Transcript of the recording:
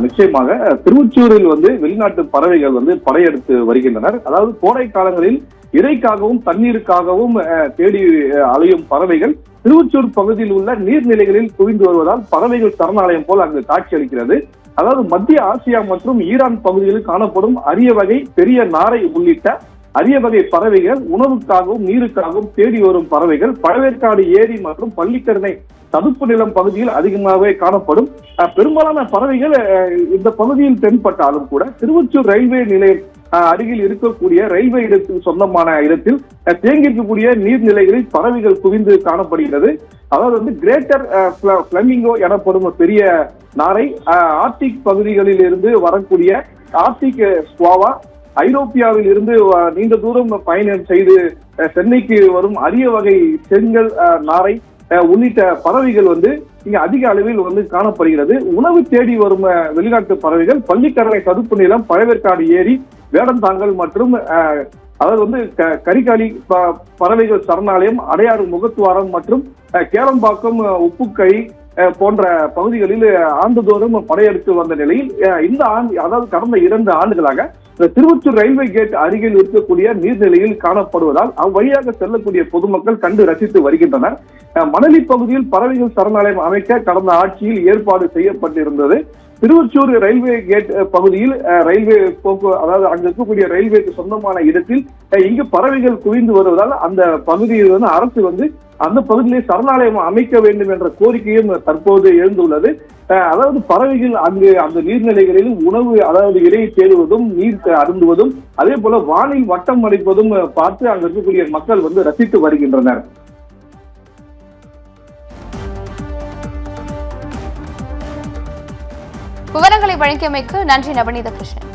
நிச்சயமாக திருவொற்றியூரில் வெளிநாட்டு பறவைகள் படையெடுத்து வருகின்றனர். அதாவது கோடை காலங்களில் இறைக்காகவும் தண்ணீருக்காகவும் தேடி அலையும் பறவைகள் திருவொற்றியூர் பகுதியில் உள்ள நீர்நிலைகளில் குவிந்து வருவதால் பறவைகள் சரணாலயம் போல் அங்கு காட்சி அளிக்கிறது. அதாவது மத்திய ஆசியா மற்றும் ஈரான் பகுதிகளில் காணப்படும் அரிய வகை பெரிய நாரை உள்ளிட்ட அரிய வகை பறவைகள் உணவுக்காகவும் நீருக்காகவும் தேடி வரும் பறவைகள் பழவேற்காடு ஏரி மற்றும் பள்ளிக்கரணை சதுப்பு நிலம் பகுதியில் அதிகமாகவே காணப்படும். பெரும்பாலான பறவைகள் இந்த பகுதியில் தென்பட்டாலும் கூட திருவொற்றியூர் ரயில்வே நிலையம் அருகில் இருக்கக்கூடிய ரயில்வே இடத்தில் சொந்தமான இடத்தில் தேங்கியிருக்கக்கூடிய நீர்நிலைகளில் பறவைகள் குவிந்து காணப்படுகிறது. அதாவது கிரேட்டர் பிளமிங்கோ எனப்படும் பெரிய நாரை, ஆர்டிக் பகுதிகளில் இருந்து வரக்கூடிய ஆர்டிக் ஸ்குவாவா, ஐரோப்பியாவில் இருந்து நீண்ட தூரம் பயணம் செய்து சென்னைக்கு வரும் அரிய வகை செங்கல் நாரை உள்ளிட்ட பறவைகள் இங்க அதிக அளவில் காணப்படுகிறது. உணவு தேடி வரும் வெளிநாட்டு பறவைகள் பள்ளிக்கரணை சதுப்பு நிலம், பழவேற்காடு ஏரி, வேடந்தாங்கல் மற்றும் அதாவது கரிகாலி பறவைகள் சரணாலயம், அடையாறு முகத்துவாரம் மற்றும் கேளம்பாக்கம், உப்புக்கை போன்ற பகுதிகளில் ஆண்டுதோறும் படையெடுத்து வந்த நிலையில் இந்த ஆண்டு, அதாவது கடந்த 2 ஆண்டுகளாக திருவொற்றியூர் ரயில்வே கேட் அருகில் இருக்கக்கூடிய நீர்நிலையில் காணப்படுவதால் அவ்வழியாக செல்லக்கூடிய பொதுமக்கள் கண்டு ரசித்து வருகின்றனர். மணலி பகுதியில் பறவைகள் சரணாலயம் அமைக்க கடந்த ஆட்சியில் ஏற்பாடு செய்யப்பட்டிருந்தது. திருவொற்றியூர் ரயில்வே கேட் பகுதியில் ரயில்வே அதாவது அங்கு இருக்கக்கூடிய ரயில்வேக்கு சொந்தமான இடத்தில் இங்கு பறவைகள் குவிந்து வருவதால் அந்த பகுதியில் அரசு அந்த பகுதியிலே சரணாலயம் அமைக்க வேண்டும் என்ற கோரிக்கையும் தற்போது எழுந்துள்ளது. அதாவது பறவைகள் அங்கு அந்த நீர்நிலைகளில் உணவு, அதாவது இறையை தேடுவதும் நீர் அருந்துவதும் அதே போல வானில் வட்டம் அடிப்பதும் பார்த்து அங்கு இருக்கக்கூடிய மக்கள் ரசித்து வருகின்றனர். விவரங்களை வழங்கியமைக்கு நன்றி நவநீத கிருஷ்ணன்.